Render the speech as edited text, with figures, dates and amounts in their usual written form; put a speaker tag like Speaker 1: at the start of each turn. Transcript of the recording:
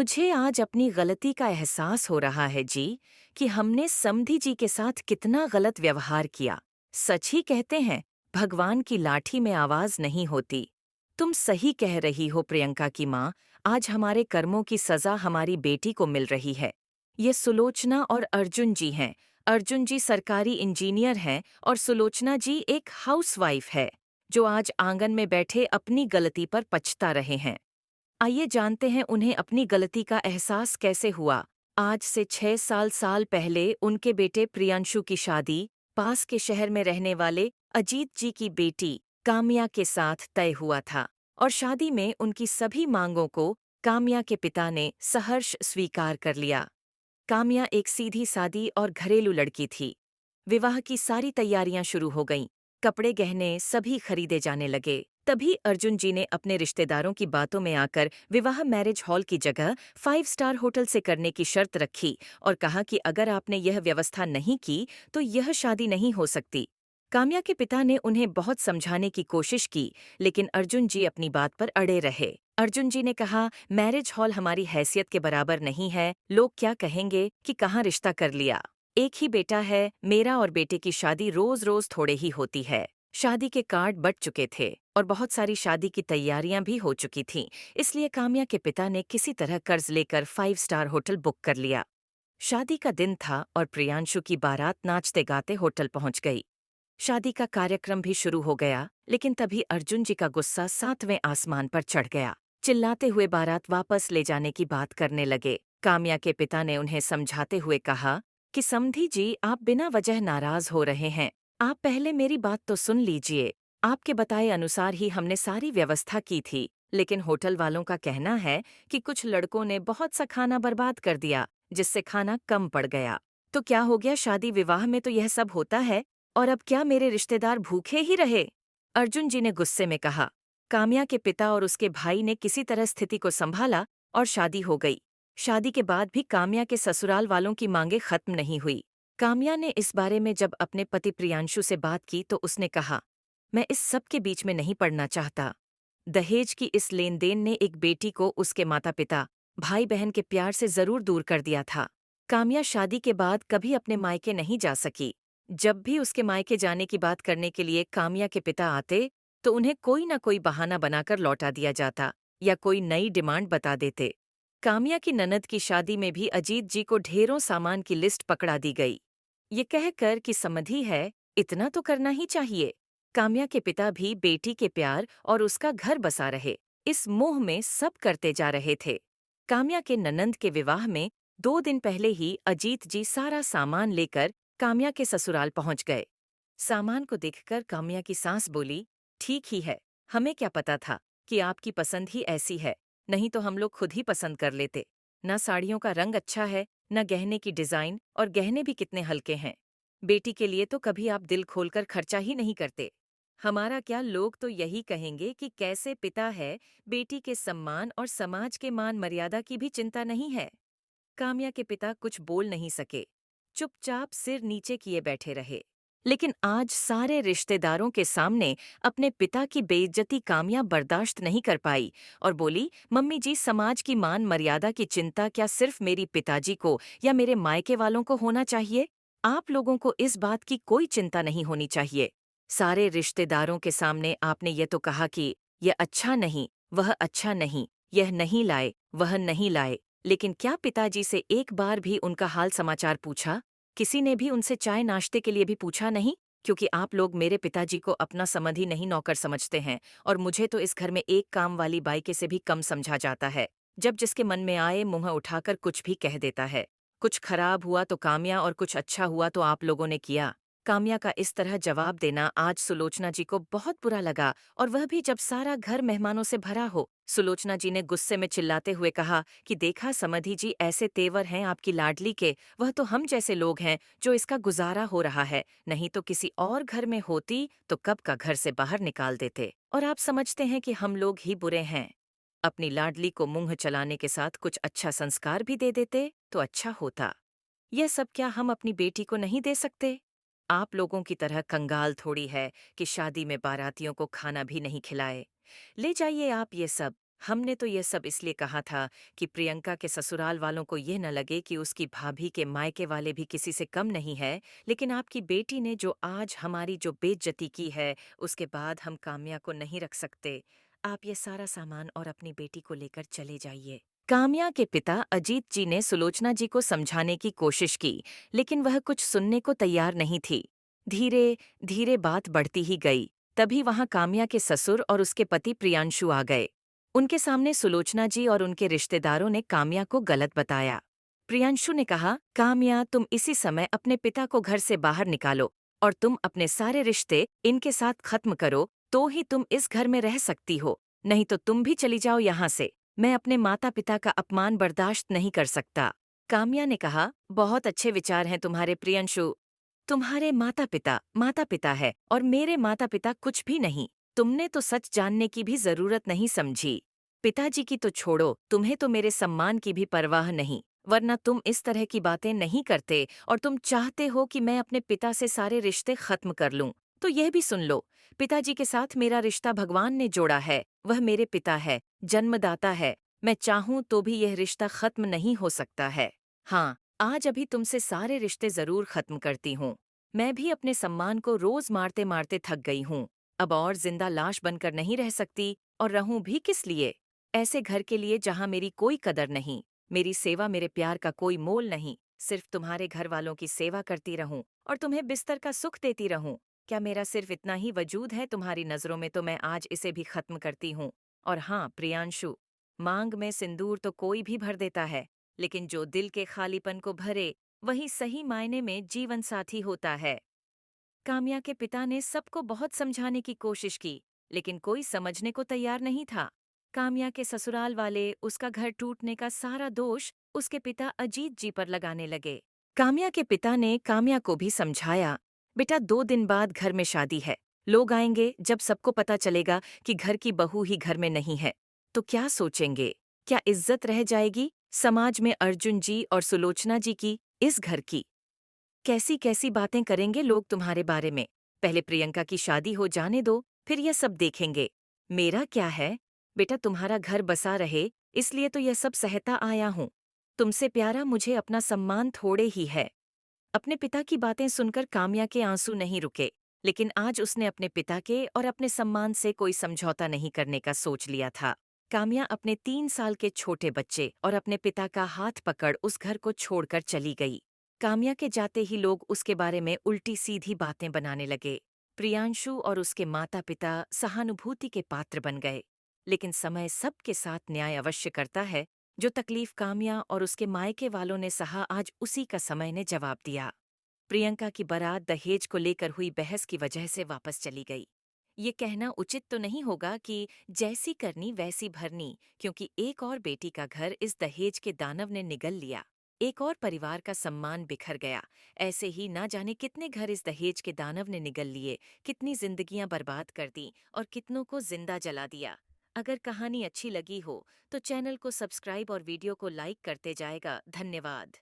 Speaker 1: मुझे आज अपनी गलती का एहसास हो रहा है जी कि हमने समधी जी के साथ कितना गलत व्यवहार किया। सच ही कहते हैं, भगवान की लाठी में आवाज नहीं होती। तुम सही कह रही हो प्रियंका की माँ। आज हमारे कर्मों की सजा हमारी बेटी को मिल रही है। ये सुलोचना और अर्जुन जी हैं। अर्जुन जी सरकारी इंजीनियर हैं और सुलोचना जी एक हाउसवाइफ है, जो आज आंगन में बैठे अपनी गलती पर पछता रहे हैं। आइए जानते हैं उन्हें अपनी गलती का एहसास कैसे हुआ। आज से 6 साल पहले उनके बेटे प्रियांशु की शादी पास के शहर में रहने वाले अजीत जी की बेटी काम्या के साथ तय हुआ था, और शादी में उनकी सभी मांगों को काम्या के पिता ने सहर्ष स्वीकार कर लिया। काम्या एक सीधी सादी और घरेलू लड़की थी। विवाह की सारी तैयारियां शुरू हो गईं। कपड़े गहने सभी खरीदे जाने लगे। तभी अर्जुन जी ने अपने रिश्तेदारों की बातों में आकर विवाह मैरिज हॉल की जगह 5 स्टार होटल से करने की शर्त रखी और कहा कि अगर आपने यह व्यवस्था नहीं की तो यह शादी नहीं हो सकती। काम्या के पिता ने उन्हें बहुत समझाने की कोशिश की, लेकिन अर्जुन जी अपनी बात पर अड़े रहे। अर्जुन जी ने कहा, मैरिज हॉल हमारी हैसियत के बराबर नहीं है, लोग क्या कहेंगे कि कहाँ रिश्ता कर लिया। एक ही बेटा है, मेरा और बेटे की शादी रोज रोज थोड़े ही होती है। शादी के कार्ड बट चुके थे और बहुत सारी शादी की तैयारियां भी हो चुकी थीं, इसलिए काम्या के पिता ने किसी तरह कर्ज लेकर 5 स्टार होटल बुक कर लिया। शादी का दिन था और प्रियांशु की बारात नाचते गाते होटल पहुंच गई। शादी का कार्यक्रम भी शुरू हो गया, लेकिन तभी अर्जुन जी का गुस्सा 7वें आसमान पर चढ़ गया। चिल्लाते हुए बारात वापस ले जाने की बात करने लगे। काम्या के पिता ने उन्हें समझाते हुए कहा कि समधी जी, आप बिना वजह नाराज हो रहे हैं। आप पहले मेरी बात तो सुन लीजिए। आपके बताए अनुसार ही हमने सारी व्यवस्था की थी, लेकिन होटल वालों का कहना है कि कुछ लड़कों ने बहुत सा खाना बर्बाद कर दिया, जिससे खाना कम पड़ गया। तो क्या हो गया, शादी विवाह में तो यह सब होता है, और अब क्या मेरे रिश्तेदार भूखे ही रहे? अर्जुन जी ने गुस्से में कहा। काम्या के पिता और उसके भाई ने किसी तरह स्थिति को संभाला और शादी हो गई। शादी के बाद भी काम्या के ससुराल वालों की मांगे खत्म नहीं हुई। काम्या ने इस बारे में जब अपने पति प्रियांशु से बात की तो उसने कहा, मैं इस सब के बीच में नहीं पड़ना चाहता। दहेज की इस लेन देन ने एक बेटी को उसके माता पिता, भाई बहन के प्यार से जरूर दूर कर दिया था। काम्या शादी के बाद कभी अपने मायके नहीं जा सकी। जब भी उसके मायके जाने की बात करने के लिए काम्या के पिता आते, तो उन्हें कोई न कोई बहाना बनाकर लौटा दिया जाता या कोई नई डिमांड बता देते। काम्या की ननद की शादी में भी अजीत जी को ढेरों सामान की लिस्ट पकड़ा दी गई। ये कहकर कि समधी है, इतना तो करना ही चाहिए। काम्या के पिता भी बेटी के प्यार और उसका घर बसा रहे, इस मोह में सब करते जा रहे थे। काम्या के ननंद के विवाह में 2 दिन पहले ही अजीत जी सारा सामान लेकर काम्या के ससुराल पहुंच गए। सामान को देखकर काम्या की सास बोली, ठीक ही है, हमें क्या पता था कि आपकी पसंद ही ऐसी है, नहीं तो हम लोग खुद ही पसंद कर लेते। न साड़ियों का रंग अच्छा है, न गहने की डिजाइन, और गहने भी कितने हल्के हैं। बेटी के लिए तो कभी आप दिल खोलकर खर्चा ही नहीं करते। हमारा क्या, लोग तो यही कहेंगे कि कैसे पिता है, बेटी के सम्मान और समाज के मान मर्यादा की भी चिंता नहीं है। काम्या के पिता कुछ बोल नहीं सके, चुपचाप सिर नीचे किए बैठे रहे। लेकिन आज सारे रिश्तेदारों के सामने अपने पिता की बेइज्जती काम्या बर्दाश्त नहीं कर पाई और बोली, मम्मी जी, समाज की मान मर्यादा की चिंता क्या सिर्फ मेरी पिताजी को या मेरे मायके वालों को होना चाहिए? आप लोगों को इस बात की कोई चिंता नहीं होनी चाहिए। सारे रिश्तेदारों के सामने आपने ये तो कहा कि यह अच्छा नहीं, वह अच्छा नहीं, यह नहीं लाए, वह नहीं लाए, लेकिन क्या पिताजी से एक बार भी उनका हाल समाचार पूछा? किसी ने भी उनसे चाय नाश्ते के लिए भी पूछा नहीं? क्योंकि आप लोग मेरे पिताजी को अपना समधी नहीं नौकर समझते हैं, और मुझे तो इस घर में एक काम वाली बाई से भी कम समझा जाता है। जब जिसके मन में आए मुंह उठाकर कुछ भी कह देता है। कुछ खराब हुआ तो काम्या और कुछ अच्छा हुआ तो आप लोगों ने किया। काम्या का इस तरह जवाब देना आज सुलोचना जी को बहुत बुरा लगा, और वह भी जब सारा घर मेहमानों से भरा हो। सुलोचना जी ने गुस्से में चिल्लाते हुए कहा कि देखा समधी जी, ऐसे तेवर हैं आपकी लाडली के, वह तो हम जैसे लोग हैं जो इसका गुजारा हो रहा है, नहीं तो किसी और घर में होती तो कब का घर से बाहर निकाल देते, और आप समझते हैं कि हम लोग ही बुरे हैं। अपनी लाडली को मुंह चलाने के साथ कुछ अच्छा संस्कार भी दे देते तो अच्छा होता। यह सब क्या हम अपनी बेटी को नहीं दे सकते? आप लोगों की तरह कंगाल थोड़ी है कि शादी में बारातियों को खाना भी नहीं खिलाए। ले जाइए आप ये सब, हमने तो ये सब इसलिए कहा था कि प्रियंका के ससुराल वालों को ये न लगे कि उसकी भाभी के मायके वाले भी किसी से कम नहीं है, लेकिन आपकी बेटी ने जो आज हमारी जो बेइज्जती की है, उसके बाद हम काम्या को नहीं रख सकते। आप ये सारा सामान और अपनी बेटी को लेकर चले जाइए। काम्या के पिता अजीत जी ने सुलोचना जी को समझाने की कोशिश की, लेकिन वह कुछ सुनने को तैयार नहीं थी। धीरे धीरे बात बढ़ती ही गई। तभी वहां काम्या के ससुर और उसके पति प्रियांशु आ गए। उनके सामने सुलोचना जी और उनके रिश्तेदारों ने काम्या को गलत बताया। प्रियांशु ने कहा, काम्या, तुम इसी समय अपने पिता को घर से बाहर निकालो और तुम अपने सारे रिश्ते इनके साथ खत्म करो, तो ही तुम इस घर में रह सकती हो, नहीं तो तुम भी चली जाओ यहाँ से। मैं अपने माता पिता का अपमान बर्दाश्त नहीं कर सकता। काम्या ने कहा, बहुत अच्छे विचार हैं तुम्हारे प्रियंशु। तुम्हारे माता पिता है और मेरे माता पिता कुछ भी नहीं। तुमने तो सच जानने की भी जरूरत नहीं समझी। पिताजी की तो छोड़ो, तुम्हें तो मेरे सम्मान की भी परवाह नहीं, वरना तुम इस तरह की बातें नहीं करते। और तुम चाहते हो कि मैं अपने पिता से सारे रिश्ते खत्म कर लूं, तो यह भी सुन लो, पिताजी के साथ मेरा रिश्ता भगवान ने जोड़ा है। वह मेरे पिता है, जन्मदाता है। मैं चाहूं तो भी यह रिश्ता खत्म नहीं हो सकता है। हाँ, आज अभी तुमसे सारे रिश्ते जरूर खत्म करती हूँ। मैं भी अपने सम्मान को रोज मारते मारते थक गई हूँ। अब और जिंदा लाश बनकर नहीं रह सकती, और रहूं भी किस लिए? ऐसे घर के लिए जहां मेरी कोई कदर नहीं, मेरी सेवा मेरे प्यार का कोई मोल नहीं, सिर्फ तुम्हारे घर वालों की सेवा करती रहूं और तुम्हें बिस्तर का सुख देती रहूं। क्या मेरा सिर्फ इतना ही वजूद है तुम्हारी नजरों में? तो मैं आज इसे भी खत्म करती हूँ। और हाँ प्रियांशु, मांग में सिंदूर तो कोई भी भर देता है, लेकिन जो दिल के खालीपन को भरे, वही सही मायने में जीवन साथी होता है। काम्या के पिता ने सबको बहुत समझाने की कोशिश की, लेकिन कोई समझने को तैयार नहीं था। काम्या के ससुराल वाले उसका घर टूटने का सारा दोष उसके पिता अजीत जी पर लगाने लगे। काम्या के पिता ने काम्या को भी समझाया, बेटा 2 दिन बाद घर में शादी है। लोग आएंगे, जब सबको पता चलेगा कि घर की बहू ही घर में नहीं है, तो क्या सोचेंगे? क्या इज्जत रह जाएगी समाज में अर्जुन जी और सुलोचना जी की, इस घर की? कैसी कैसी बातें करेंगे लोग तुम्हारे बारे में। पहले प्रियंका की शादी हो जाने दो, फिर यह सब देखेंगे। मेरा क्या है? बेटा तुम्हारा घर बसा रहे, इसलिए तो यह सब सहता आया हूँ। तुमसे प्यारा मुझे अपना सम्मान थोड़े ही है। अपने पिता की बातें सुनकर काम्या के आंसू नहीं रुके, लेकिन आज उसने अपने पिता के और अपने सम्मान से कोई समझौता नहीं करने का सोच लिया था। काम्या अपने 3 साल के छोटे बच्चे और अपने पिता का हाथ पकड़ उस घर को छोड़कर चली गई। काम्या के जाते ही लोग उसके बारे में उल्टी सीधी बातें बनाने लगे। प्रियांशु और उसके माता पिता सहानुभूति के पात्र बन गए, लेकिन समय सबके साथ न्याय अवश्य करता है। जो तकलीफ काम्या और उसके मायके वालों ने सहा, आज उसी का समय ने जवाब दिया। प्रियंका की बारात दहेज को लेकर हुई बहस की वजह से वापस चली गई। ये कहना उचित तो नहीं होगा कि जैसी करनी वैसी भरनी, क्योंकि एक और बेटी का घर इस दहेज के दानव ने निगल लिया। एक और परिवार का सम्मान बिखर गया। ऐसे ही ना जाने कितने घर इस दहेज के दानव ने निगल लिए, कितनी जिंदगियां बर्बाद कर दी और कितनों को जिंदा जला दिया। अगर कहानी अच्छी लगी हो तो चैनल को सब्सक्राइब और वीडियो को लाइक करते जाएगा। धन्यवाद।